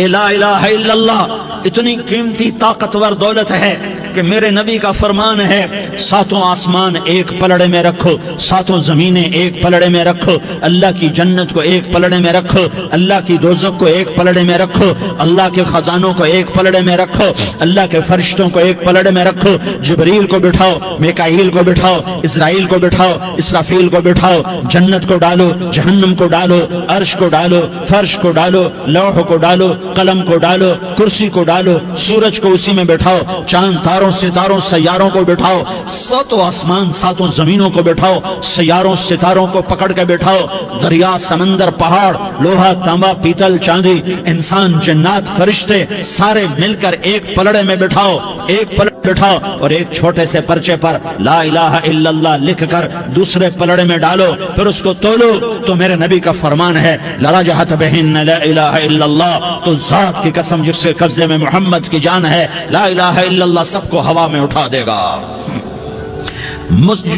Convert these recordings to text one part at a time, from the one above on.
یہ لا الہ الا اللہ اتنی قیمتی طاقتور دولت ہے کہ میرے نبی کا فرمان ہے ساتوں آسمان ایک پلڑے میں رکھو، ساتوں زمینیں ایک پلڑے میں رکھو، اللہ کی جنت کو ایک پلڑے میں رکھو، اللہ کی دوزخ کو ایک پلڑے میں رکھو، اللہ کے خزانوں کو ایک پلڑے میں رکھو، اللہ کے فرشتوں کو ایک پلڑے میں رکھو، جبریل کو بٹھاؤ، میکائیل کو بٹھاؤ، اسرائیل کو بٹھاؤ، اسرافیل کو بٹھاؤ، جنت کو ڈالو، جہنم کو ڈالو، عرش کو ڈالو، فرش کو ڈالو، لوح کو ڈالو، قلم کو ڈالو، کرسی کو ڈالو، سورج کو اسی میں بٹھاؤ، چاند تاروں ستاروں سیاروں کو بٹھاؤ، ساتوں آسمان ساتوں زمینوں کو بٹھاؤ، سیاروں ستاروں کو پکڑ کے بٹھاؤ، دریا سمندر پہاڑ لوہا تانبا پیتل چاندی انسان جنات فرشتے سارے مل کر ایک پلڑے میں بٹھاؤ، ایک پلڑے بٹھاؤ اور ایک چھوٹے سے پرچے پر لا الہ الا اللہ لکھ کر دوسرے پلڑے میں ڈالو، پھر اس کو تولو تو میرے نبی کا فرمان ہے لرجحت بہن لا الہ الا اللہ، تو ذات کی قسم جس کے قبضے میں محمد کی جان ہے لا الہ الا اللہ سب کو ہوا میں اٹھا دے گا۔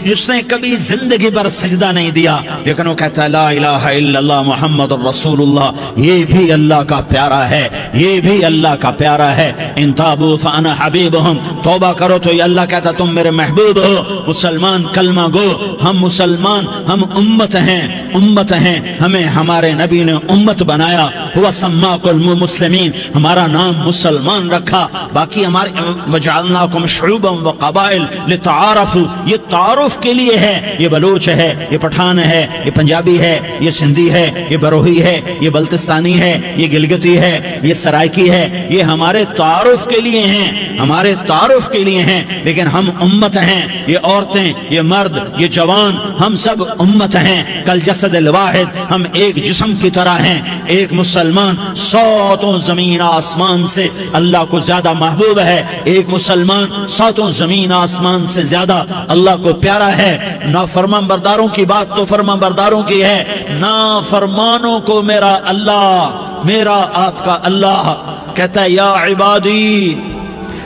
جس نے کبھی زندگی پر سجدہ نہیں دیا لیکن وہ کہتا ہے لا الہ الا اللہ محمد الرسول اللہ، یہ بھی اللہ کا پیارا ہے، یہ بھی اللہ کا پیارا ہے۔ ان تابوا فانا حبیبہم، توبہ کرو تو یہ اللہ کہتا تم میرے محبوب ہو۔ مسلمان کلمہ گو، ہم مسلمان، ہم امت ہیں، امت ہیں، ہمیں ہمارے نبی نے امت بنایا، ہوا سماکم المسلمین، ہمارا نام مسلمان رکھا، باقی ہمارے وجعلناکم شعوبا وقبائل لتعارفوا، یہ تعارف کے لیے ہے، یہ بلوچ ہے، یہ پٹھان ہے، یہ پنجابی ہے، یہ سندھی ہے، یہ بروہی ہے، یہ بلتستانی ہے، یہ گلگتی ہے، یہ سرائکی ہے، یہ ہمارے تعارف کے لیے ہیں، ہمارے تعارف کے لیے ہیں، لیکن ہم امت ہیں، یہ عورتیں، یہ مرد، یہ جوان، ہم سب امت ہیں، کل جسد الواحد، ہم ایک جسم کی طرح ہیں۔ ایک مسلمان ساتوں زمین آسمان سے اللہ کو زیادہ محبوب ہے، ایک مسلمان ساتوں زمین آسمان سے زیادہ اللہ کو پیارا ہے۔ نافرمان برداروں کی بات تو فرمان برداروں کی ہے، نافرمانوں کو میرا اللہ، میرا آپ کا اللہ کہتا ہے یا عبادی،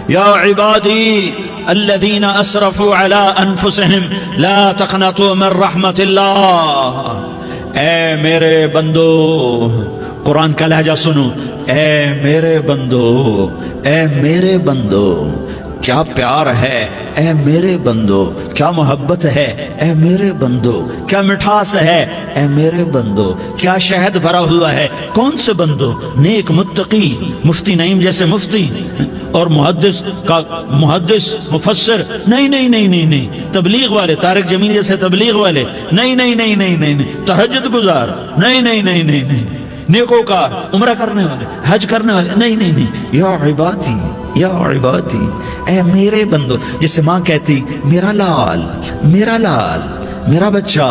یا عبادی الذین اسرفوا علی انفسہم لا تقنطوا من رحمت اللہ، اے میرے بندو، قرآن کا لہجہ سنو، اے میرے بندو، اے میرے بندو، کیا پیار ہے، اے میرے بندو، کیا محبت ہے، اے میرے بندو، کیا مٹھاس ہے، اے میرے بندو، کیا شہد بھرا ہوا ہے۔ کون سے بندو؟ نیک متقی، مفتی نعیم جیسے مفتی اور محدث مفسر، نہیں نہیں نہیں نہیں نہیں، تبلیغ والے، طارق جمیل جیسے تبلیغ والے، نہیں نہیں نہیں نہیں نہیں، تہجد گزار، نہیں نہیں نہیں نہیں نہیں، نیکوکار، عمرہ کرنے والے، حج کرنے والے، نہیں نہیں نہیں، یا عبادی، یا عبادی، اے میرے بندو، جسے ماں کہتی میرا لال، میرا لال، میرا بچہ،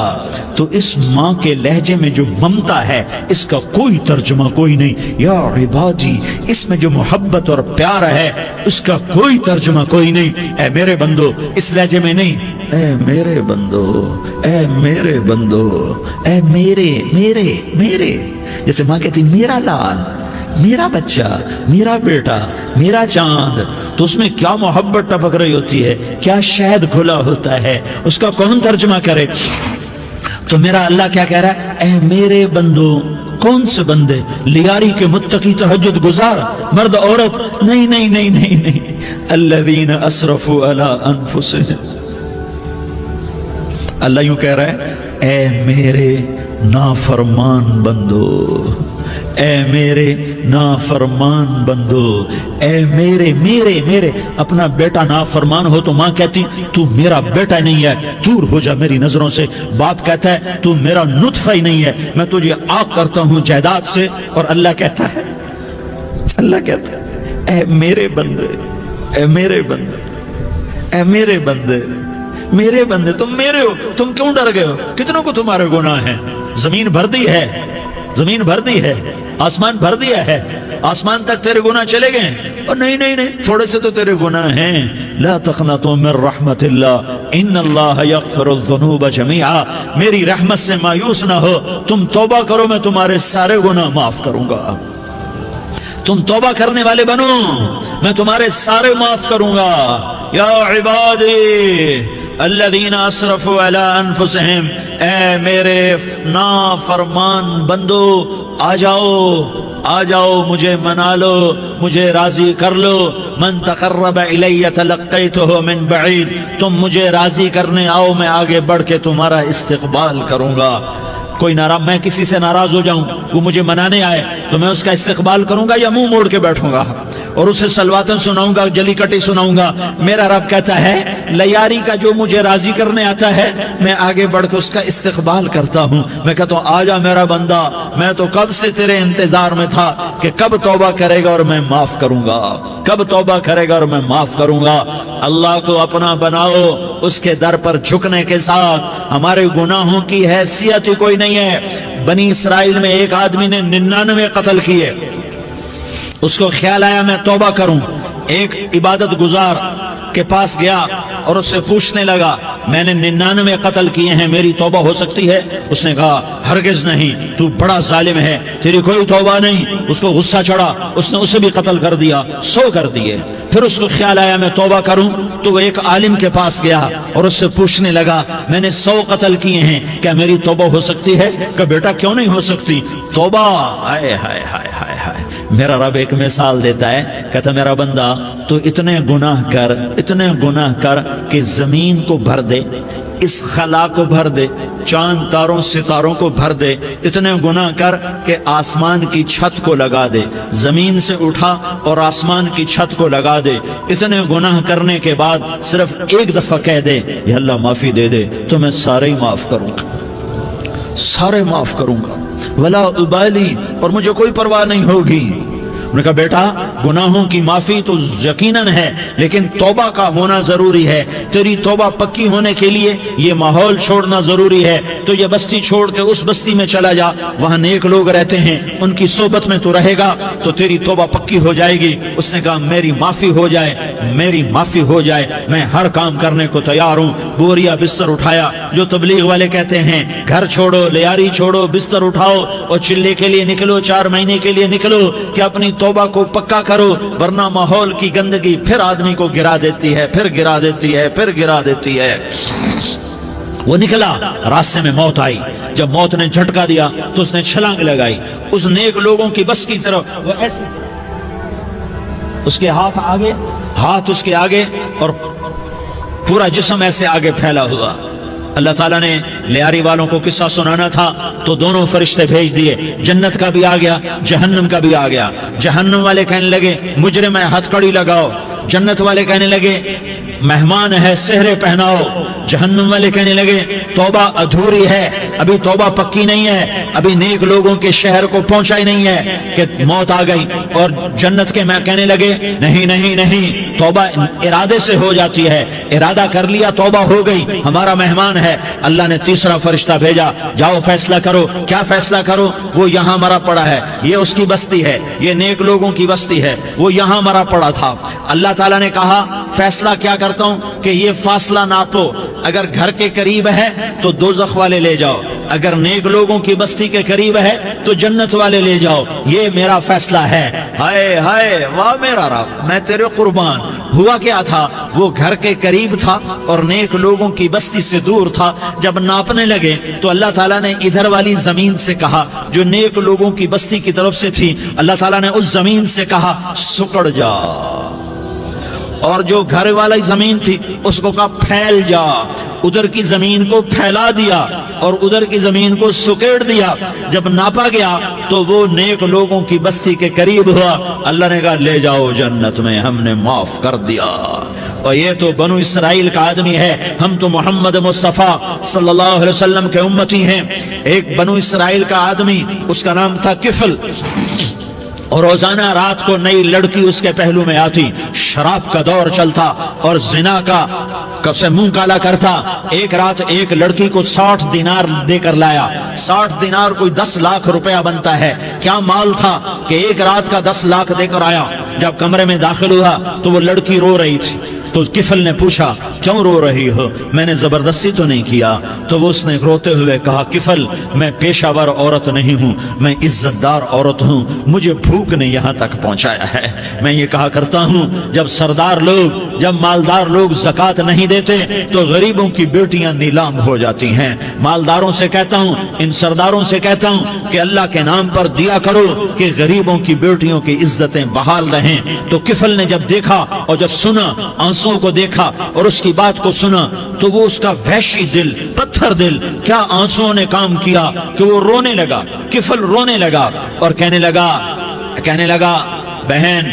تو اس ماں کے لہجے میں جو ممتا ہے اس کا کوئی ترجمہ کوئی نہیں۔ یا عبادی، اس میں جو محبت اور پیار ہے اس کا کوئی ترجمہ کوئی نہیں۔ اے میرے بندو، اس لہجے میں نہیں، اے میرے بندو، اے میرے بندو، اے میرے میرے میرے، جیسے ماں کہتی میرا لال، میرا بچہ، میرا بیٹا، میرا چاند، تو اس میں کیا محبت ٹپک رہی ہوتی ہے، کیا شہد کھلا ہوتا ہے، اس کا کون ترجمہ کرے؟ تو میرا اللہ کیا کہہ رہا ہے؟ اے میرے بندو، کون سے بندے؟ لیاری کے متقی، تہجد گزار، مرد عورت، نہیں نہیں نہیں نہیں نہیں، الذین اسرفوا علی انفسہم، اللہ یوں کہہ رہا ہے اے میرے نافرمان بندو، اے میرے نافرمان بندو، اے میرے میرے میرے۔ اپنا بیٹا نافرمان ہو تو ماں کہتی تو میرا بیٹا نہیں ہے، دور ہو جا میری نظروں سے۔ باپ کہتا ہے تو میرا نطفہ ہی نہیں ہے، میں تجھے آگ کرتا ہوں جائیداد سے۔ اور اللہ کہتا ہے، اللہ کہتا ہے اے میرے بندے، اے میرے بندے، اے میرے بندے، میرے بندے، تم میرے ہو، تم کیوں ڈر گئے ہو؟ کتنوں کو تمہارے گناہ ہیں؟ زمین بھر دی ہے، زمین بھر دی ہے، آسمان بھر دیا ہے، آسمان تک تیرے گناہ چلے گئے۔ اور نہیں نہیں نہیں، تھوڑے سے تو تیرے گناہ ہیں۔ لا تقنطوا من رحمت اللہ ان اللہ یغفر الذنوب جميعا، میری رحمت سے مایوس نہ ہو، تم توبہ کرو، میں تمہارے سارے گناہ معاف کروں گا۔ تم توبہ کرنے والے بنو، میں تمہارے سارے معاف کروں گا۔ یا عبادی الذین اسرفوا علی انفسہم، اے میرے نافرمان بندو، آ جاؤ آ جاؤ مجھے منا لو، مجھے راضی کر لو، من تقرب الی تلقیتہ من بعید، تم مجھے راضی کرنے آؤ، میں آگے بڑھ کے تمہارا استقبال کروں گا۔ کوئی ناراض، میں کسی سے ناراض ہو جاؤں، وہ مجھے منانے آئے تو میں اس کا استقبال کروں گا یا منہ موڑ کے بیٹھوں گا اور اسے سلواتیں سناؤں گا، جلی کٹی سناؤں گا؟ میرا رب کہتا ہے لیاری کا جو مجھے راضی کرنے آتا ہے میں آگے بڑھ کے اس کا استقبال کرتا ہوں۔ میں کہتا ہوں آجا میرا بندہ، میں تو کب سے تیرے انتظار میں تھا کہ کب توبہ کرے گا اور میں معاف کروں گا، کب توبہ کرے گا اور میں معاف کروں گا۔ اللہ کو اپنا بناؤ، اس کے در پر جھکنے کے ساتھ ہمارے گناہوں کی حیثیت ہی کوئی نہیں ہے۔ بنی اسرائیل میں ایک آدمی نے 99 قتل کیے، اس کو خیال آیا میں توبہ کروں، ایک عبادت گزار کے پاس گیا اور اس سے پوچھنے لگا میں نے 99 قتل کیے ہیں، میری توبہ ہو سکتی ہے؟ اس نے کہا ہرگز نہیں، تو بڑا ظالم ہے، تیری کوئی توبہ نہیں۔ اس کو غصہ چڑھا، اس نے اسے بھی قتل کر دیا، 100 کر دیے۔ پھر اس کو خیال آیا میں توبہ کروں، تو وہ ایک عالم کے پاس گیا اور اس سے پوچھنے لگا میں نے 100 قتل کیے ہیں، کیا میری توبہ ہو سکتی ہے؟ کہ بیٹا کیوں نہیں ہو سکتی توبہ؟ ہائے ہائے ہائے ہائے ہائے۔ میرا رب ایک مثال دیتا ہے، کہتا میرا بندہ تو اتنے گناہ کر، اتنے گناہ کر کہ زمین کو بھر دے، اس خلا کو بھر دے، چاند تاروں ستاروں کو بھر دے، اتنے گناہ کر کہ آسمان کی چھت کو لگا دے، زمین سے اٹھا اور آسمان کی چھت کو لگا دے۔ اتنے گناہ کرنے کے بعد صرف ایک دفعہ کہہ دے یا اللہ معافی دے دے تو میں سارے ہی معاف کروں گا، سارے معاف کروں گا، ولا ابالی، اور مجھے کوئی پرواہ نہیں ہوگی۔ انہوں نے کہا بیٹا گناہوں کی معافی تو یقیناً ہے لیکن توبہ کا ہونا ضروری ہے، تیری توبہ پکی ہونے کے لیے یہ ماحول چھوڑنا ضروری ہے۔ تو یہ بستی چھوڑ کے اس بستی میں چلا جا، وہاں نیک لوگ رہتے ہیں، ان کی صحبت میں تو رہے گا تو تیری توبہ پکی ہو جائے گی۔ اس نے کہا میری معافی ہو جائے، میری معافی ہو جائے، میں ہر کام کرنے کو تیار ہوں۔ بوریا بستر اٹھایا، جو تبلیغ والے کہتے ہیں گھر چھوڑو، لیاری چھوڑو، بستر اٹھاؤ اور چلے کے لیے نکلو، 4 مہینے کے لیے نکلو کہ اپنی توبہ کو پکا کرو، ورنہ ماحول کی گندگی پھر آدمی کو گرا دیتی ہے، پھر گرا دیتی ہے، پھر گرا دیتی ہے۔ وہ نکلا، راستے میں موت آئی، جب موت نے جھٹکا دیا تو اس نے چھلانگ لگائی اس نیک لوگوں کی بس کی طرف، وہ ایسے اس کے ہاتھ آگے، ہاتھ اس کے آگے اور پورا جسم ایسے آگے پھیلا ہوا۔ اللہ تعالیٰ نے لیاری والوں کو قصہ سنانا تھا تو دونوں فرشتے بھیج دیے، جنت کا بھی آ گیا، جہنم کا بھی آ گیا۔ جہنم والے کہنے لگے مجرم ہے ہتھ کڑی لگاؤ، جنت والے کہنے لگے مہمان ہے سہرے پہناؤ۔ جہنم والے کہنے لگے توبہ ادھوری ہے، ابھی توبہ پکی نہیں ہے، ابھی نیک لوگوں کے شہر کو پہنچا ہی نہیں ہے کہ موت آ گئی۔ اور جنت کے میں کہنے لگے نہیں نہیں نہیں، توبہ ارادے سے ہو جاتی ہے، ارادہ کر لیا توبہ ہو گئی، ہمارا مہمان ہے۔ اللہ نے تیسرا فرشتہ بھیجا، جاؤ فیصلہ کرو۔ کیا فیصلہ کرو؟ وہ یہاں مرا پڑا ہے، یہ اس کی بستی ہے، یہ نیک لوگوں کی بستی ہے، وہ یہاں مرا پڑا تھا۔ اللہ تعالیٰ نے کہا فیصلہ کیا کرتا ہوں کہ یہ فاصلہ ناپو، اگر گھر کے قریب ہے تو دوزخ والے لے جاؤ، اگر نیک لوگوں کی بستی کے قریب ہے تو جنت والے لے جاؤ، یہ میرا فیصلہ ہے۔ ہائے ہائے واہ میرا رب، میں تیرے قربان۔ ہوا کیا تھا؟ وہ گھر کے قریب تھا اور نیک لوگوں کی بستی سے دور تھا۔ جب ناپنے لگے تو اللہ تعالیٰ نے ادھر والی زمین سے کہا جو نیک لوگوں کی بستی کی طرف سے تھی، اللہ تعالیٰ نے اس زمین سے کہا سکڑ جا، اور جو گھر والی زمین تھی اس کو کہا پھیل جا۔ ادھر کی زمین کو پھیلا دیا اور ادھر کی زمین کو سکیڑ دیا۔ جب ناپا گیا تو وہ نیک لوگوں کی بستی کے قریب ہوا۔ اللہ نے کہا لے جاؤ جنت میں، ہم نے معاف کر دیا۔ اور یہ تو بنو اسرائیل کا آدمی ہے، ہم تو محمد مصطفیٰ صلی اللہ علیہ وسلم کے امتی ہیں۔ ایک بنو اسرائیل کا آدمی، اس کا نام تھا کفل، اور روزانہ رات کو نئی لڑکی اس کے پہلو میں آتی، شراب کا دور چلتا اور زنا کا سے منہ کالا کرتا۔ ایک رات ایک لڑکی کو 60 دینار دے کر لایا۔ 60 دینار کوئی 10 لاکھ روپیہ بنتا ہے۔ کیا مال تھا کہ ایک رات کا 10 لاکھ دے کر آیا۔ جب کمرے میں داخل ہوا تو وہ لڑکی رو رہی تھی، تو کفل نے پوچھا کیوں رو رہی ہو؟ میں نے زبردستی تو نہیں کیا۔ تو وہ اس نے روتے ہوئے کہا کفل میں پیشہ ور عورت نہیں ہوں، میں عزت دار عورت ہوں، مجھے بھوک نے یہاں تک پہنچایا ہے۔ میں یہ کہا کرتا ہوں جب سردار لوگ، جب مالدار لوگ زکوٰۃ نہیں دیتے تو غریبوں کی بیٹیاں نیلام ہو جاتی ہیں۔ مالداروں سے کہتا ہوں، ان سرداروں سے کہتا ہوں کہ اللہ کے نام پر دیا کرو کہ غریبوں کی بیٹیوں کی عزتیں بحال رہیں۔ تو کفل نے جب دیکھا اور جب سنا، آنسوں کو دیکھا اور اس کی بات کو سنا، تو وہ اس کا وحشی دل، پتھر دل، کیا آنسوں نے کام کیا کہ وہ رونے لگا۔ کفل رونے لگا اور کہنے لگا بہن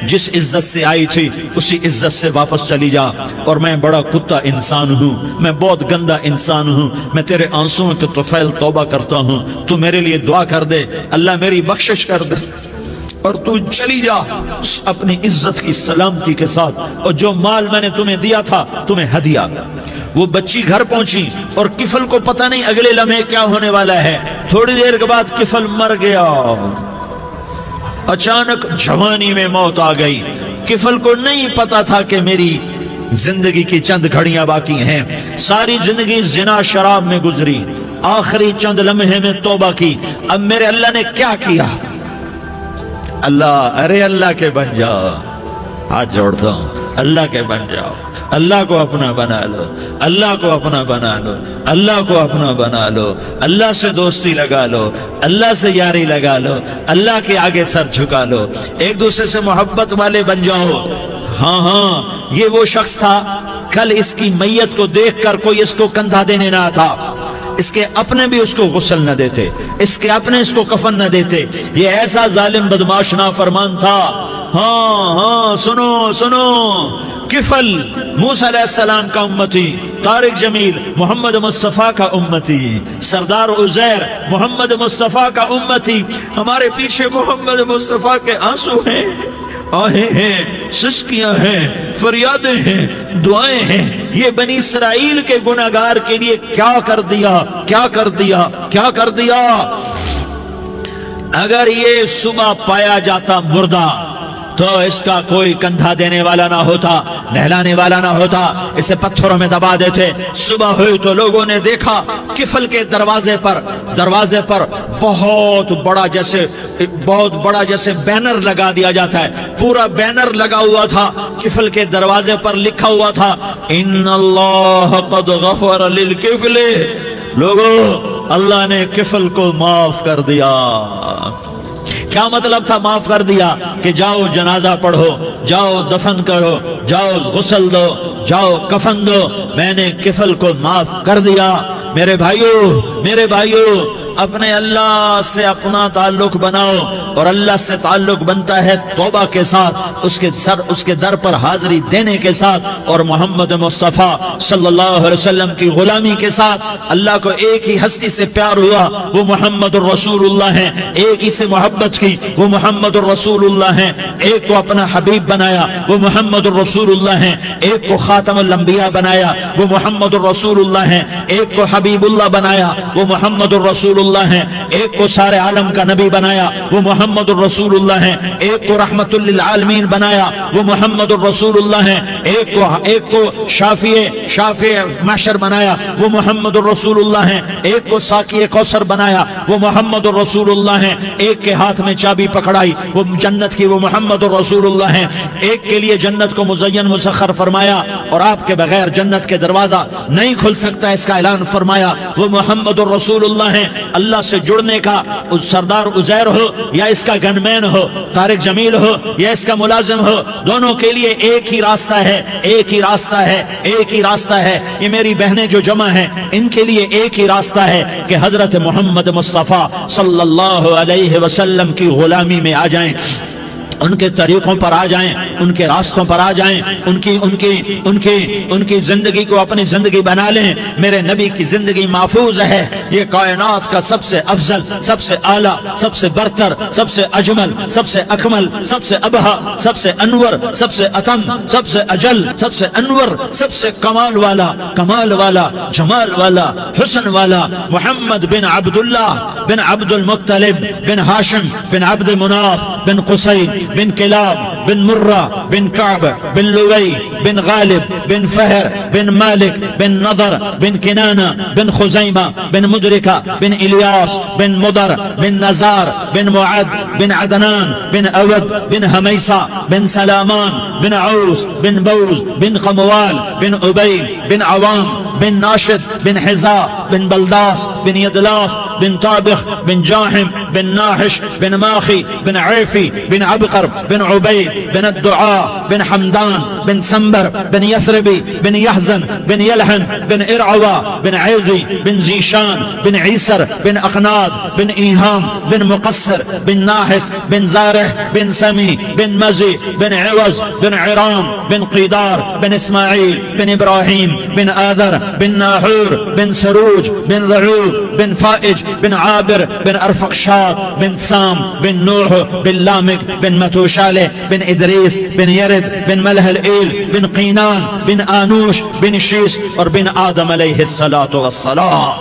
جس عزت سے آئی تھی اسی عزت سے واپس چلی جا، اور میں بڑا کتا انسان ہوں، میں بہت گندا انسان ہوں، میں تیرے آنسوں کے طفیل توبہ کرتا ہوں، تو میرے لیے دعا کر دے، اللہ میری بخشش کر دے، اور تو چلی جا اپنی عزت کی سلامتی کے ساتھ، اور جو مال میں نے تمہیں دیا تھا تمہیں ہدیہ۔ وہ بچی گھر پہنچی اور کفل کو پتہ نہیں اگلے لمحے کیا ہونے والا ہے۔ تھوڑی دیر کے بعد کفل مر گیا، اچانک جوانی میں موت آ گئی۔ کفل کو نہیں پتا تھا کہ میری زندگی کی چند گھڑیاں باقی ہیں، ساری زندگی زنا شراب میں گزری، آخری چند لمحے میں توبہ کی۔ اب میرے اللہ نے کیا کیا؟ اللہ کے بن جاؤ، ہاتھ جوڑتا ہوں، اللہ کے بن جاؤ، اللہ کو اپنا بنا لو، اللہ کو اپنا بنا لو، اللہ کو اپنا بنا لو، اللہ سے دوستی لگا لو، اللہ سے یاری لگا لو، اللہ کے آگے سر جھکا لو، ایک دوسرے سے محبت والے بن جاؤ۔ ہاں یہ وہ شخص تھا، کل اس کی میت کو دیکھ کر کوئی اس کو کندھا دینے نہ تھا، اس کے اپنے بھی اس کو غسل نہ دیتے، اس کے اپنے اس کو کفن نہ دیتے، یہ ایسا ظالم بدماش نافرمان تھا۔ ہاں سنو، کفل موسیٰ علیہ السلام کا امتی، طارق جمیل محمد مصطفیٰ کا امتی، سردار عزیر محمد مصطفیٰ کا امتی، ہمارے پیچھے محمد مصطفیٰ کے آنسو ہیں، آہیں ہیں، سسکیاں ہیں، فریادیں ہیں، دعائیں ہیں۔ یہ بنی اسرائیل کے گناہگار کے لیے کیا کر دیا۔ اگر یہ صبح پایا جاتا مردہ تو اس کا کوئی کندھا دینے والا نہ ہوتا، نہلانے والا نہ ہوتا، اسے پتھروں میں دبا دیتے۔ صبح ہوئی تو لوگوں نے دیکھا کفل کے دروازے پر بہت بڑا جیسے بینر لگا دیا جاتا ہے، پورا بینر لگا ہوا تھا، کفل کے دروازے پر لکھا ہوا تھا ان اللہ قد غفر للکفل، لوگوں اللہ نے کفل کو معاف کر دیا۔ کیا مطلب تھا معاف کر دیا؟ کہ جاؤ جنازہ پڑھو، جاؤ دفن کرو، جاؤ غسل دو، جاؤ کفن دو، میں نے کفل کو معاف کر دیا۔ میرے بھائیو اپنے اللہ سے اپنا تعلق بناؤ، اور اللہ سے تعلق بنتا ہے توبہ کے ساتھ، اس کے در پر حاضری دینے کے ساتھ، اور محمد مصطفیٰ صلی اللہ علیہ وسلم کی غلامی کے ساتھ۔ اللہ کو ایک ہی ہستی سے پیار ہوا، وہ محمد الرسول اللہ ہیں، ایک ہی سے محبت کی، وہ محمد الرسول اللہ ہیں، ایک کو اپنا حبیب بنایا، وہ محمد الرسول اللہ ہیں، ایک کو خاتم الانبیاء بنایا، وہ محمد الرسول اللہ ہیں، ایک کو حبیب اللہ بنایا، وہ محمد الرسول اللہ ہیں، ایک کو سارے عالم کا نبی بنایا، وہ محمد الرسول اللہ ہیں، ایک کو رحمت للعالمین بنایا، وہ محمد الرسول اللہ ہیں، ایک کو شافع محشر بنایا، وہ محمد الرسول اللہ ہیں، ایک کو ساقی کوثر بنایا، وہ محمد الرسول اللہ ہیں، ایک کے ہاتھ میں چابی پکڑائی وہ جنت کی، وہ محمد الرسول اللہ ہیں، ایک کے لیے جنت کو مزین مسخر فرمایا اور آپ کے بغیر جنت کے دروازہ نہیں کھل سکتا اس کا اعلان فرمایا، وہ محمد الرسول اللہ ہیں۔ اللہ سے جڑنے کا سردار عزیر ہو یا اس کا گن مین ہو، طارق جمیل ہو یا اس کا ملازم ہو، دونوں کے لیے ایک ہی راستہ ہے۔ یہ میری بہنیں جو جمع ہیں ان کے لیے ایک ہی راستہ ہے کہ حضرت محمد مصطفیٰ صلی اللہ علیہ وسلم کی غلامی میں آ جائیں، ان کے طریقوں پر آ جائیں، ان کے راستوں پر آ جائیں، ان کی زندگی کو اپنی زندگی بنا لیں۔ میرے نبی کی زندگی محفوظ ہے، یہ کائنات کا سب سے افضل، سب سے اعلیٰ، سب سے برتر، سب سے اجمل، سب سے اکمل، سب سے ابہا، سب سے انور، سب سے اتم، سب سے اجل، سب سے انور، سب سے کمال والا، جمال والا، حسن والا، محمد بن عبداللہ بن عبد المطلب بن ہاشم بن عبد مناف بن قصی بن کلاب بن مرہ بن کعب بن لوی بن غالب بن فہر بن مالک بن نضر بن کنانہ بن خزیمہ بن مدرکہ بن الیاس بن مضر بن نزار بن معد بن عدنان بن اود بن حمیسہ بن سلامان بن عوس بن بوز بن قموال بن عبید بن عوام بن ناشد بن حزاء بن بلداس بن يدلاف بن طابخ بن جاحم بن ناحش بن ماخي بن عيفي بن عبقر بن عبيد بن الدعاء بن حمدان بن سنبر بن يثربي بن يحزن بن يلحن بن إرعوى بن عيضي بن زيشان بن عيسر بن أقناد بن إيهام بن مقصر بن ناحس بن زارح بن سمي بن مزي بن عوز بن عرام بن قيدار بن إسماعيل بن إبراهيم بن آذر بن ناحور بن سروج بن ذعوب بن فائج بن عابر بن أرفقشاد بن سام بن نوح بن لامك بن متوشالة بن إدريس بن يرد بن ملهلئيل بن قينان بن آنوش بن شيس اور بن آدم علیہ السلام.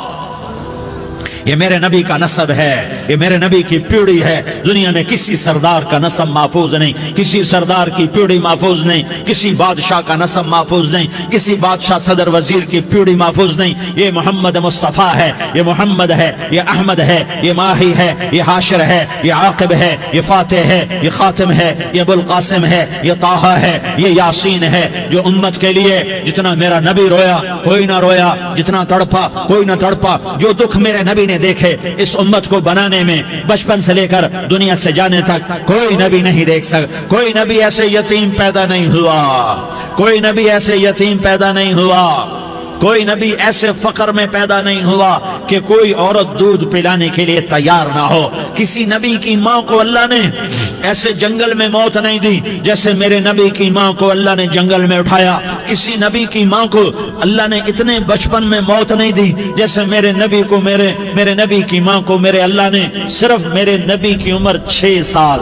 یہ میرے نبی کا نسب ہے، یہ میرے نبی کی پیڑھی ہے. دنیا میں کسی سردار کا نسب محفوظ نہیں، کسی سردار کی پیڑھی محفوظ نہیں، کسی بادشاہ کا نسب محفوظ نہیں، کسی بادشاہ صدر وزیر کی پیڑھی محفوظ نہیں. یہ محمد مصطفیٰ ہے، یہ محمد ہے، یہ احمد ہے، یہ ماہی ہے، یہ حاشر ہے، یہ عاقب ہے، یہ فاتح ہے، یہ خاتم ہے، یہ ابو القاسم ہے، یہ طٰہٰ ہے، یہ یاسین ہے. جو امت کے لیے جتنا میرا نبی رویا کوئی نہ رویا، جتنا تڑپا کوئی نہ تڑپا، جو دکھ میرے نبی نے دیکھے اس امت کو بنانے میں بچپن سے لے کر دنیا سے جانے تک کوئی نبی نہیں دیکھ سکتا. کوئی نبی ایسے یتیم پیدا نہیں ہوا، کوئی نبی ایسے یتیم پیدا نہیں ہوا، کوئی نبی ایسے فقر میں پیدا نہیں ہوا کہ کوئی عورت دودھ پلانے کے لیے تیار نہ ہو. کسی نبی کی ماں کو اللہ نے ایسے جنگل میں موت نہیں دی جیسے میرے نبی کی ماں کو اللہ نے جنگل میں اٹھایا. کسی نبی کی ماں کو اللہ نے اتنے بچپن میں موت نہیں دی جیسے میرے نبی کو میرے نبی کی ماں کو میرے اللہ نے صرف میرے نبی کی عمر 6 سال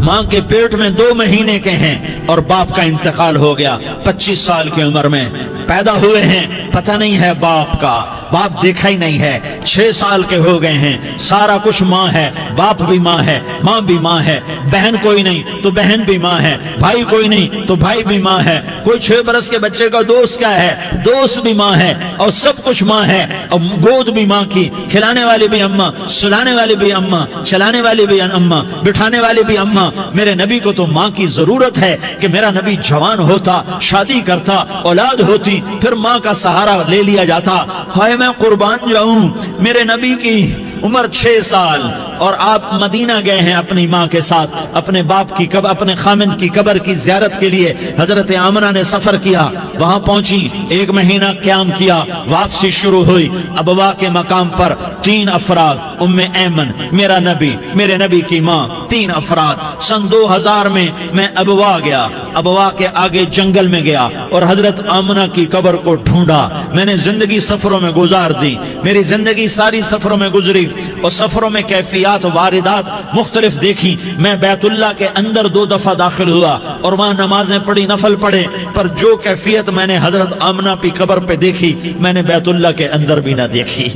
ماں کے پیٹ میں 2 مہینے کے ہیں اور باپ کا انتقال ہو گیا 25 سال کی عمر میں پیدا ہوئے ہیں. پتہ نہیں ہے باپ کا، باپ دیکھا ہی نہیں ہے. 6 سال کے ہو گئے ہیں، سارا کچھ ماں ہے، باپ بھی ماں ہے، ماں بھی ماں ہے. بہن کوئی نہیں تو بہن بھی ماں ہے، بھائی کوئی نہیں تو بھائی بھی ماں ہے. کوئی 6 برس کے بچے کا دوست کیا ہے، دوست بھی ماں ہے، اور سب کچھ ماں ہے. اور گود بھی ماں کی، کھلانے والی بھی اماں، سلانے والی بھی اماں، چلانے والی بھی اماں، بٹھانے والی بھی اماں. میرے نبی کو تو ماں کی ضرورت ہے کہ میرا نبی جوان ہوتا، شادی کرتا، اولاد ہوتی، پھر ماں کا سہارا لے لیا جاتا. ہائے میں قربان جاؤں، میرے نبی کی عمر 6 سال اور آپ مدینہ گئے ہیں اپنی ماں کے ساتھ، اپنے باپ کی قبر، اپنے خامند کی قبر کی زیارت کے لیے. حضرت آمنہ نے سفر کیا، وہاں پہنچی، 1 مہینہ قیام کیا، واپسی شروع ہوئی. ابوا کے مقام پر 3 افراد، ام ایمن، میرا نبی، میرے نبی کی ماں، 3 افراد. سن 2000 میں ابوا گیا، ابوا کے آگے جنگل میں گیا اور حضرت آمنہ کی قبر کو ڈھونڈا. میں نے زندگی سفروں میں گزار دی، میری زندگی ساری سفروں میں گزری اور سفروں میں کیفیات واردات مختلف دیکھی. میں بیت اللہ کے اندر 2 دفعہ داخل ہوا اور وہاں نمازیں پڑھی، نفل پڑھے، پر جو کیفیت میں نے حضرت آمنہ کی قبر پہ دیکھی میں نے بیت اللہ کے اندر بھی نہ دیکھی.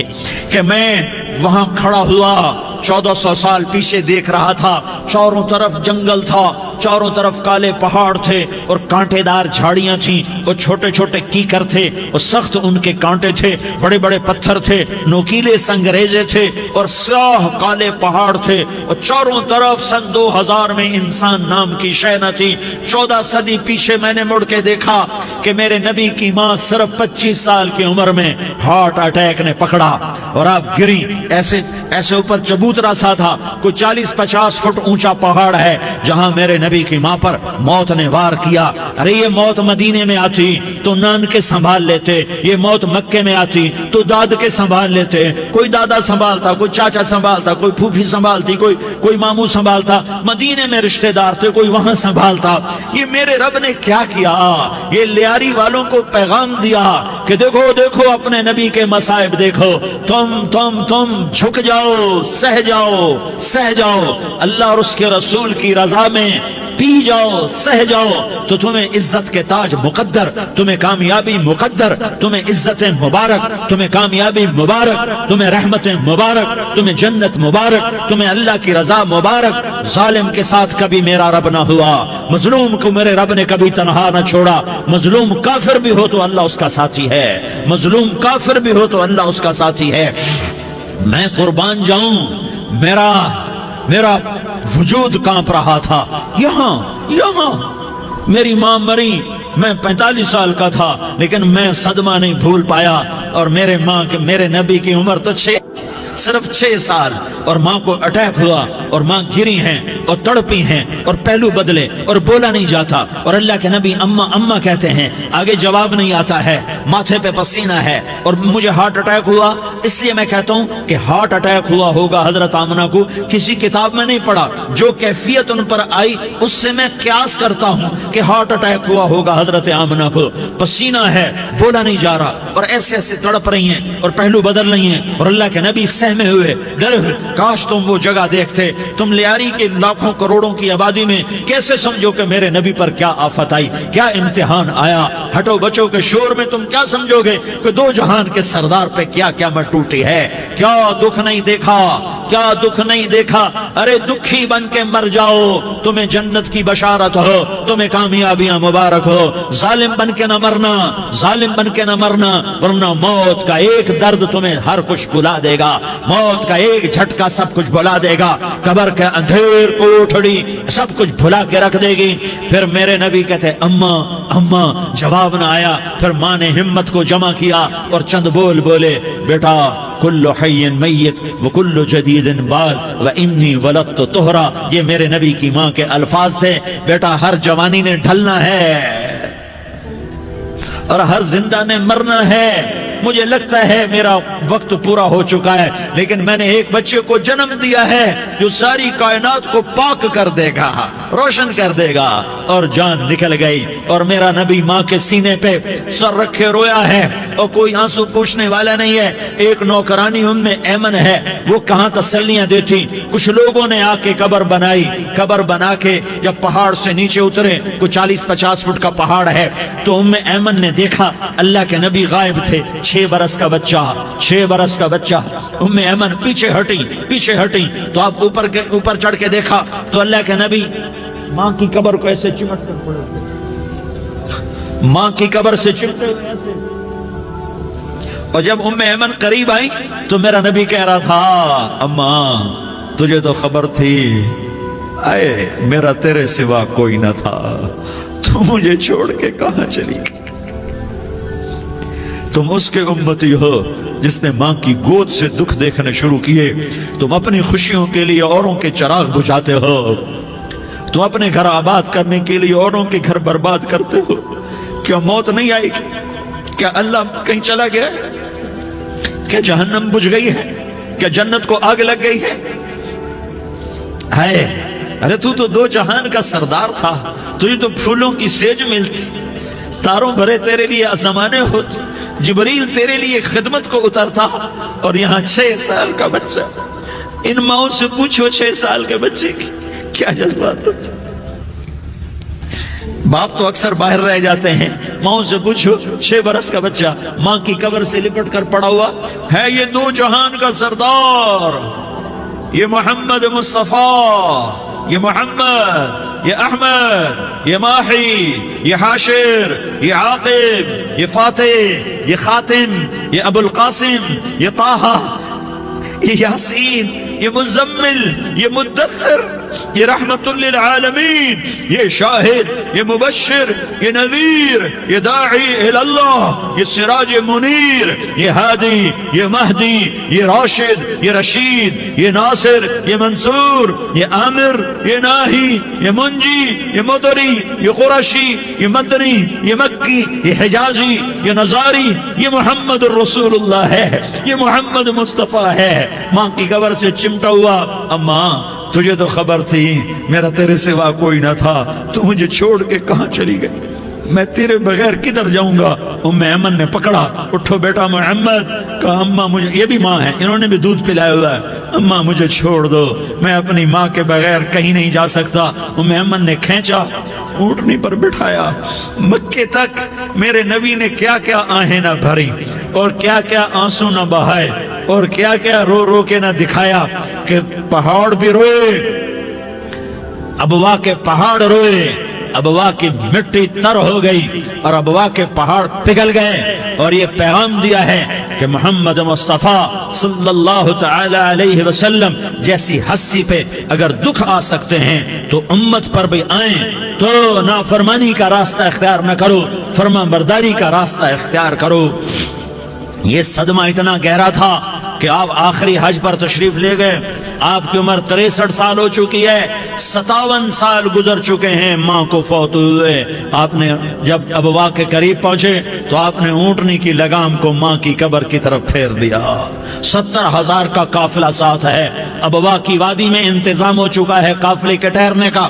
کہ میں وہاں کھڑا ہوا 1400 سال پیچھے دیکھ رہا تھا، چاروں طرف جنگل تھا، چاروں طرف کالے پہاڑ تھے اور کانٹے دار جھاڑیاں تھیں اور چھوٹے چھوٹے کیکر تھے اور سخت ان کے کانٹے تھے، بڑے بڑے پتھر تھے، نوکیلے سنگریزے تھے اور سیاہ کالے پہاڑ تھے اور چاروں طرف. سن 2000 میں انسان نام کی شے نہ تھی. 14 صدی پیچھے میں نے مڑ کے دیکھا کہ میرے نبی کی ماں صرف 25 سال کی عمر میں ہارٹ اٹیک نے پکڑا اور آپ گری. ایسے اوپر چبوترا سا تھا، کوئی 40-50 فٹ اونچا پہاڑ ہے جہاں میرے نبی کی ماں پر موت نے وار کیا. ارے یہ موت مدینے میں آتی تو نان کے سنبھال لیتے، یہ موت مکے میں آتی تو داد کے سنبھال لیتے. کوئی دادا سنبھالتا، کوئی چاچا سنبھالتا، کوئی پھوپھی سنبھالتی، کوئی ماموں سنبھالتا. مدینے میں رشتہ دار تھے، کوئی وہاں سنبھالتا. یہ میرے رب نے کیا کیا؟ یہ لیاری والوں کو پیغام دیا کہ دیکھو دیکھو اپنے نبی کے مصائب دیکھو، تم جھک جاؤ، سہ جاؤ. اللہ اور اس کے رسول کی رضا میں پی جاؤ سہ جاؤ تو تمہیں عزت کے تاج مقدر، تمہیں کامیابی مقدر، تمہیں عزت مبارک، تمہیں کامیابی مبارک، تمہیں رحمت مبارک، تمہیں جنت مبارک، تمہیں اللہ کی رضا مبارک۔ ظالم کے ساتھ کبھی میرا رب نہ ہوا، مظلوم کو میرے رب نے کبھی تنہا نہ چھوڑا۔ مظلوم کافر بھی ہو تو اللہ اس کا ساتھی ہے، مظلوم کافر بھی ہو تو اللہ اس کا ساتھی ہے۔ میں قربان جاؤں، میرا وجود کانپ رہا تھا۔ یہاں میری ماں مری، میں 45 سال کا تھا، لیکن میں صدمہ نہیں بھول پایا۔ اور میرے نبی کی عمر تو صرف 6 سال، اور ماں کو اٹیک ہوا اور ماں گری ہیں اور تڑپی ہیں اور پہلو بدلے اور بولا نہیں جاتا، اور اللہ کے نبی اماں اماں کہتے ہیں، آگے جواب نہیں آتا ہے، ماتھے پہ پسینہ ہے، اور مجھے ہارٹ اٹیک ہوا۔ اس لیے میں کہتا ہوں کہ ہارٹ اٹیک ہوا ہوگا حضرت آمنہ کو، کسی کتاب میں نہیں پڑھا، جو کیفیت ان پر آئی اس سے میں قیاس کرتا ہوں کہ ہارٹ اٹیک ہوا ہوگا حضرت آمنہ کو۔ پسینہ ہے، بولا نہیں جا رہا، اور ایسے ایسے تڑپ رہی ہیں اور پہلو بدل رہی ہیں، اور اللہ کے نبی سہمے ہوئے، ڈرے ہوئے۔ کاش تم وہ جگہ دیکھتے، تم لیاری کے لاکھوں کروڑوں کی آبادی میں کیسے سمجھو کہ میرے نبی پر کیا آفت آئی، کیا امتحان آیا۔ ہٹو بچوں کے شور میں تم کیا سمجھو گے کہ دو جہان کے سردار پہ کیا قیامت ٹوٹی ہے۔ کیا دکھ نہیں دیکھا، کیا دکھ نہیں دیکھا۔ ارے دکھی بن کے مر جاؤ، تمہیں جنت کی بشارت ہو، تمہیں کامیابیاں مبارک ہو۔ ظالم بن کے نہ مرنا، ظالم بن کے نہ مرنا، ورنہ موت کا ایک درد تمہیں ہر کچھ بلا دے گا، موت کا ایک جھٹکا سب کچھ بھلا دے گا، قبر کے اندھیر کوٹھڑی سب کچھ بھلا کے رکھ دے گی۔ پھر میرے نبی کہتے اماں اماں، جواب نہ آیا۔ پھر ماں نے ہمت کو جمع کیا اور چند بول بولے، بیٹا کل حی میت وکل جدید بال وانی ولدت طہرا۔ یہ میرے نبی کی ماں کے الفاظ تھے۔ بیٹا ہر جوانی نے ڈھلنا ہے اور ہر زندہ نے مرنا ہے۔ مجھے لگتا ہے میرا وقت پورا ہو چکا ہے، لیکن میں نے ایک بچے کو جنم دیا ہے جو ساری کائنات کو پاک کر دے گا، روشن کر دے گا۔ اور جان نکل گئی، اور میرا نبی ماں کے سینے پہ سر رکھے رویا ہے، اور کوئی آنسو پوچھنے والا نہیں ہے۔ ایک نوکرانی ام ایمن ہے، وہ کہاں تسلیاں دیتی۔ کچھ لوگوں نے آ کے قبر بنائی، قبر بنا کے جب پہاڑ سے نیچے اترے، کوئی 40-50 فٹ کا پہاڑ ہے، تو ام ایمن نے دیکھا اللہ کے نبی غائب تھے۔ 6 برس کا بچہ، 6 برس کا بچہ۔ ام ایمن پیچھے ہٹی تو آپ اوپر چڑھ کے دیکھا تو اللہ کے نبی ماں کی قبر کو ایسے چمٹ کر پڑے، ماں کی قبر سے چمٹے ہوئے ایسے۔ اور جب ام ایمن قریب آئی تو میرا نبی کہہ رہا تھا، اماں تجھے تو خبر تھی، اے میرا تیرے سوا کوئی نہ تھا، تو مجھے چھوڑ کے کہاں چلی گئی۔ تم اس کے امتی ہو جس نے ماں کی گود سے دکھ دیکھنے شروع کیے۔ تم اپنی خوشیوں کے لیے اوروں کے چراغ بجھاتے ہو، تم اپنے گھر آباد کرنے کے لیے اوروں کے گھر برباد کرتے ہو۔ کیا موت نہیں آئے گی؟ کیا اللہ کہیں چلا گیا؟ کیا جہنم بجھ گئی ہے؟ کیا جنت کو آگ لگ گئی ہے؟ ارے تو 2 جہان کا سردار تھا، تجھے تو پھولوں کی سیج ملتی، تاروں بھرے تیرے لیے زمانے ہوتے، جبریل تیرے لیے خدمت کو اترتا، اور یہاں 6 سال کا بچہ۔ ان ماؤں سے پوچھو 6 سال کے بچے کی کیا جذبات ہوتے۔ باپ تو اکثر باہر رہ جاتے ہیں، ماؤں سے پوچھو 6 برس کا بچہ ماں کی قبر سے لپٹ کر پڑا ہوا ہے۔ یہ 2 جہان کا سردار، یہ محمد مصطفیٰ، یہ محمد، یہ احمد، یہ ماہی، یہ حاشر، یہ عاقب، یہ فاتح، یہ خاتم، یہ ابو القاسم، یہ طہ، یہ یاسین، یہ مزمل، یہ مدثر، یہ رحمت للعالمین، یہ شاہد، یہ مبشر، یہ نذیر، یہ داعی اللہ، یہ سراج منیر، یہ ہادی، یہ مہدی، یہ راشد، یہ رشید، یہ ناصر، یہ منصور، یہ عامر، یہ ناہی، یہ منجی، یہ مدری، یہ قرشی، یہ مدنی، یہ مکی، یہ حجازی، یہ نظاری، یہ محمد الرسول اللہ ہے، یہ محمد مصطفیٰ ہے۔ ماں کی قبر سے چمٹا ہوا، اماں تجھے تو خبر تھی میرا تیرے سوا کوئی نہ تھا، تو مجھے چھوڑ کے کہاں چلی گئی، میں تیرے بغیر کدھر جاؤں گا۔ ام ایمن نے پکڑا، اٹھو بیٹا محمد، کہا اماں مجھے، یہ بھی ماں ہے، انہوں نے بھی دودھ پلایا ہوا ہے، اماں مجھے چھوڑ دو، میں اپنی ماں کے بغیر کہیں نہیں جا سکتا۔ ام ایمن نے کھینچا، اونٹنی پر بٹھایا، مکے تک میرے نبی نے کیا کیا آہیں نہ بھری اور کیا کیا آنسو نہ بہائے اور کیا کیا رو رو کے نہ دکھایا کہ پہاڑ بھی روئے، ابوا کے پہاڑ روئے، ابوا کی مٹی تر ہو گئی اور ابوا کے پہاڑ پگھل گئے، اور یہ پیغام دیا ہے کہ محمد مصطفیٰ صلی اللہ تعالی علیہ وسلم جیسی ہستی پہ اگر دکھ آ سکتے ہیں تو امت پر بھی آئیں، تو نافرمانی کا راستہ اختیار نہ کرو، فرما برداری کا راستہ اختیار کرو۔ یہ صدمہ اتنا گہرا تھا کہ آپ آخری حج پر تشریف لے گئے، آپ کی عمر 63 سال ہو چکی ہے، 57 سال گزر چکے ہیں ماں کو فوت ہوئے۔ آپ نے جب ابوا کے قریب پہنچے تو آپ نے اونٹنی کی لگام کو ماں کی قبر کی طرف پھیر دیا۔ 70,000 کا قافلہ ساتھ ہے، ابوا کی وادی میں انتظام ہو چکا ہے قافلے کے ٹھہرنے کا۔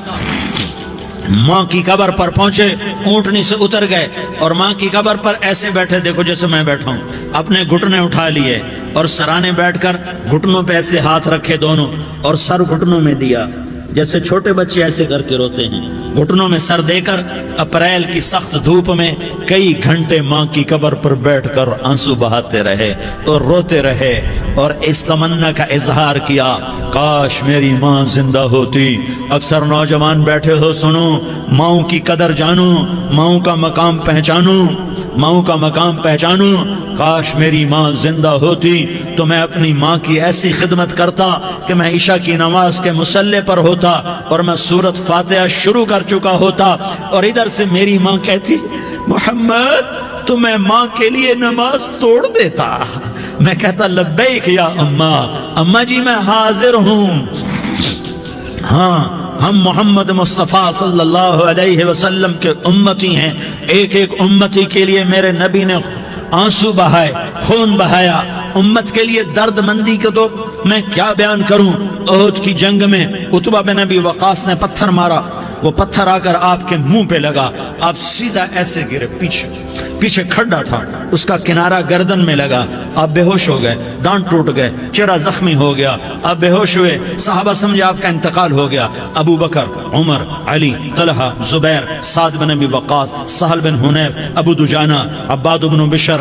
ماں کی قبر پر پہنچے، اونٹنی سے اتر گئے اور ماں کی قبر پر ایسے بیٹھے، دیکھو جیسے میں بیٹھا ہوں، اپنے گھٹنے اٹھا لیے اور سرانے بیٹھ کر گھٹنوں پہ ایسے ہاتھ رکھے دونوں اور سر گھٹنوں میں دیا، جیسے چھوٹے بچے ایسے کر کے روتے ہیں، گھٹنوں میں سر دے کر اپریل کی سخت دھوپ میں کئی گھنٹے ماں کی قبر پر بیٹھ کر آنسو بہاتے رہے اور روتے رہے اور اس تمنا کا اظہار کیا، کاش میری ماں زندہ ہوتی۔ اکثر نوجوان بیٹھے ہو، سنو، ماؤں کی قدر جانو، ماؤں کا مقام پہچانو، ماؤں کا مقام پہچانو۔ کاش میری ماں زندہ ہوتی تو میں اپنی ماں کی ایسی خدمت کرتا کہ میں عشاء کی نماز کے مصلی پر ہوتا اور میں سورۃ فاتحہ شروع کر چکا ہوتا، اور ادھر سے میری ماں کہتی، محمد تو میں ماں کے لیے نماز توڑ دیتا۔ میں کہتا، لبیک یا اماں، اماں جی میں حاضر ہوں۔ ہاں، ہم محمد مصطفیٰ صلی اللہ علیہ وسلم کے امتی ہیں، ایک ایک امتی کے لیے میرے نبی نے آنسو بہائے، خون بہایا، امت کے لیے درد مندی کو تو میں کیا بیان کروں۔ احد کی جنگ میں عتبہ بن ابی وقاص نے پتھر مارا، وہ پتھر آ کر آپ کے منہ پہ لگا، آپ سیدھا ایسے گرے، پیچھے کھڈا تھا، اس کا کنارہ گردن میں لگا، آپ بے ہوش ہو گئے، دانت ٹوٹ گئے، چہرہ زخمی ہو گیا، آپ بے ہوش ہوئے، صحابہ سمجھے آپ کا انتقال ہو گیا۔ ابو بکر، عمر، علی، طلحہ، زبیر، سعد بن ابی وقاص، سہل بن حنیف، ابو دجانہ، عباد بن بشر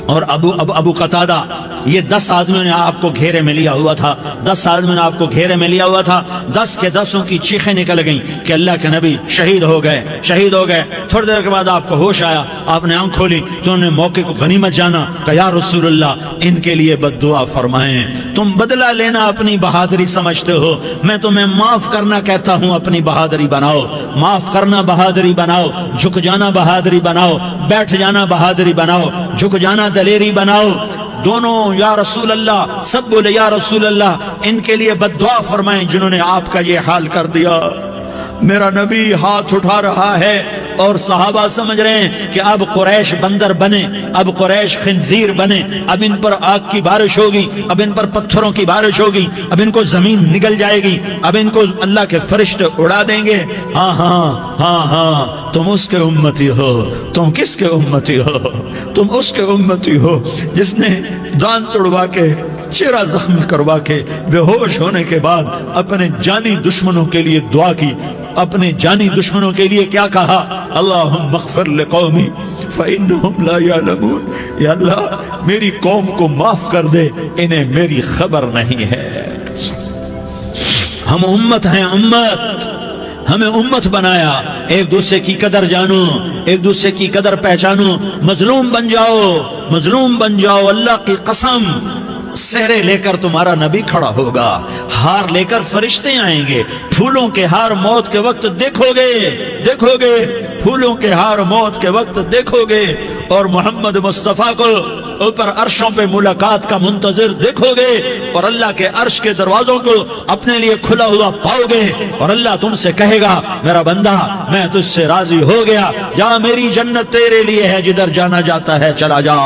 اور ابو قتادہ، یہ 10 آدمیوں نے آپ کو گھیرے میں لیا ہوا تھا، 10 آدمیوں نے آپ کو گھیرے میں لیا ہوا تھا، 10 کے 10 کی چیخیں نکل گئیں کہ اللہ کے نبی شہید ہو گئے۔ تھوڑی دیر کے بعد آپ کو ہوش آیا، آپ نے آنکھ کھولی تو انہوں نے موقع کو غنیمت جانا، کہ یا رسول اللہ ان کے لیے بد دعا فرمائیں، تم بدلہ لینا اپنی بہادری سمجھتے ہو، میں تمہیں معاف کرنا کہتا ہوں، اپنی بہادری بناؤ، معاف کرنا بہادری بناؤ، جھک جانا بہادری بناؤ، بیٹھ جانا بہادری بناؤ، جھک جانا دلیری بناؤ۔ دونوں یا رسول اللہ، سب بولے یا رسول اللہ، ان کے لیے بد دعا فرمائیں جنہوں نے آپ کا یہ حال کر دیا۔ میرا نبی ہاتھ اٹھا رہا ہے اور صحابہ سمجھ رہے ہیں کہ اب قریش بندر بنے، اب قریش خنزیر بنے، اب ان پر آگ کی بارش ہوگی، اب ان پر پتھروں کی بارش ہوگی، اب ان کو زمین نگل جائے گی، اب ان کو اللہ کے فرشتے اڑا دیں گے۔ ہاں ہاں ہاں ہاں، تم اس کے امتی ہو۔ تم کس کے امتی ہو؟ تم اس کے امتی ہو جس نے دان توڑوا کے، چہرہ زخمی کروا کے، بے ہوش ہونے کے بعد اپنے جانی دشمنوں کے لیے دعا کی، اپنے جانی دشمنوں کے لیے کیا کہا؟ اللہم اغفر لقومی فإنہم لا یعلمون، یا اللہ میری قوم کو معاف کر دے، انہیں میری خبر نہیں ہے۔ ہم امت ہیں، امت، ہمیں امت بنایا، ایک دوسرے کی قدر جانو، ایک دوسرے کی قدر پہچانو، مظلوم بن جاؤ، مظلوم بن جاؤ۔ اللہ کی قسم، سہرے لے کر تمہارا نبی کھڑا ہوگا، ہار لے کر فرشتے آئیں گے، پھولوں کے ہار موت کے وقت دیکھو گے، پھولوں کے ہار موت کے وقت دیکھو گے، اور محمد مصطفیٰ کو اوپر عرشوں پہ ملاقات کا منتظر دیکھو گے، اور اللہ کے عرش کے دروازوں کو اپنے لیے کھلا ہوا پاؤ گے، اور اللہ تم سے کہے گا، میرا بندہ میں تجھ سے راضی ہو گیا، جا میری جنت تیرے لیے ہے، جدھر جانا جاتا ہے چلا جا۔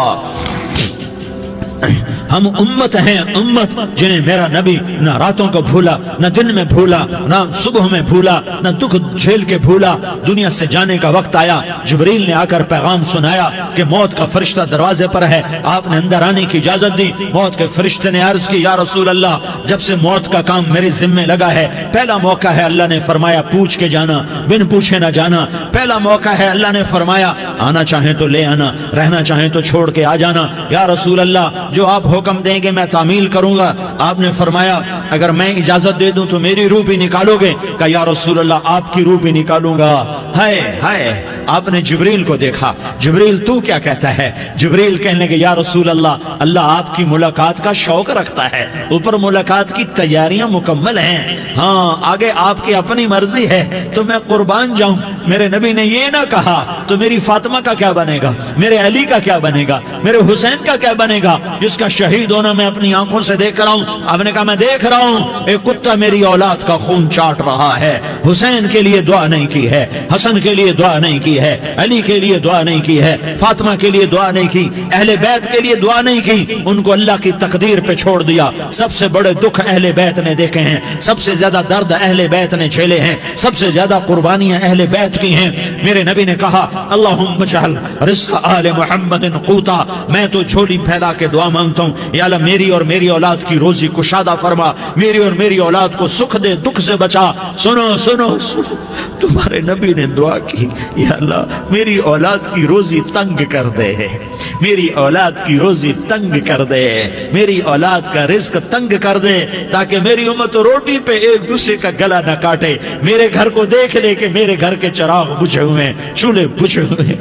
ہم امت ہیں، امت جنہیں میرا نبی نہ راتوں کو بھولا، نہ دن میں بھولا، نہ صبح میں بھولا، نہ دکھ جھیل کے بھولا۔ دنیا سے جانے کا وقت آیا، جبریل نے آ کر پیغام سنایا کہ موت کا فرشتہ دروازے پر ہے، آپ نے اندر آنے کی اجازت دی۔ موت کے فرشتے نے عرض کی، یا رسول اللہ، جب سے موت کا کام میرے ذمہ لگا ہے، پہلا موقع ہے، اللہ نے فرمایا پوچھ کے جانا، بن پوچھے نہ جانا۔ پہلا موقع ہے، اللہ نے فرمایا آنا چاہیں تو لے آنا، رہنا چاہیں تو چھوڑ کے آ جانا۔ یا رسول اللہ، جو آپ حکم دیں گے میں تعمیل کروں گا۔ آپ نے فرمایا اگر میں اجازت دے دوں تو میری روح بھی نکالو گے؟ کہا یا رسول اللہ، آپ کی روح بھی نکالوں گا۔ ہائے ہائے، آپ نے جبریل کو دیکھا، جبریل تو کیا کہتا ہے؟ جبریل کہنے لگے یا رسول اللہ، اللہ آپ کی ملاقات کا شوق رکھتا ہے، اوپر ملاقات کی تیاریاں مکمل ہیں، ہاں آگے آپ کی اپنی مرضی ہے تو میں قربان جاؤں۔ میرے نبی نے یہ نہ کہا تو میری فاطمہ کا کیا بنے گا، میرے علی کا کیا بنے گا، میرے حسین کا کیا بنے گا، جس کا شہید ہونا میں اپنی آنکھوں سے دیکھ رہا ہوں۔ آپ نے کہا میں دیکھ رہا ہوں، ایک کتا میری اولاد کا خون چاٹ رہا ہے۔ حسین کے لیے دعا نہیں کی ہے، حسن کے لیے دعا نہیں کی ہے، علی کے لیے دعا نہیں کی ہے، فاطمہ کے لیے دعا نہیں کی، اہل بیت کے لیے دعا نہیں کی، ان کو اللہ کی تقدیر پہ چھوڑ دیا۔ سب سے بڑے دکھ اہل بیت نے دیکھے ہیں، سب سے زیادہ درد اہل بیت نے جھیلے ہیں، سب سے زیادہ قربانیاں اہل بیت کی ہیں۔ میرے نبی نے کہا اللہم اجعل رزق آل محمد قوتا، میں تو جھولی پھیلا کے دعا مانگتا ہوں، یا اللہ میری اور میری اولاد کی روزی کشادہ فرما، میری اور میری اولاد کو سکھ دے، دکھ سے بچا۔ سنو سنو سنو، تمہارے نبی نے دعا کی، یا اللہ میری اولاد کی روزی تنگ کر دے، میری اولاد کی روزی تنگ کر دے، میری اولاد کا رزق تنگ کر دے، تاکہ میری امت روٹی پہ ایک دوسرے کا گلا نہ کاٹے، میرے گھر کو دیکھ لے کہ میرے گھر کے چراغ بجھے ہوئے، چولہے بجھے ہوئے۔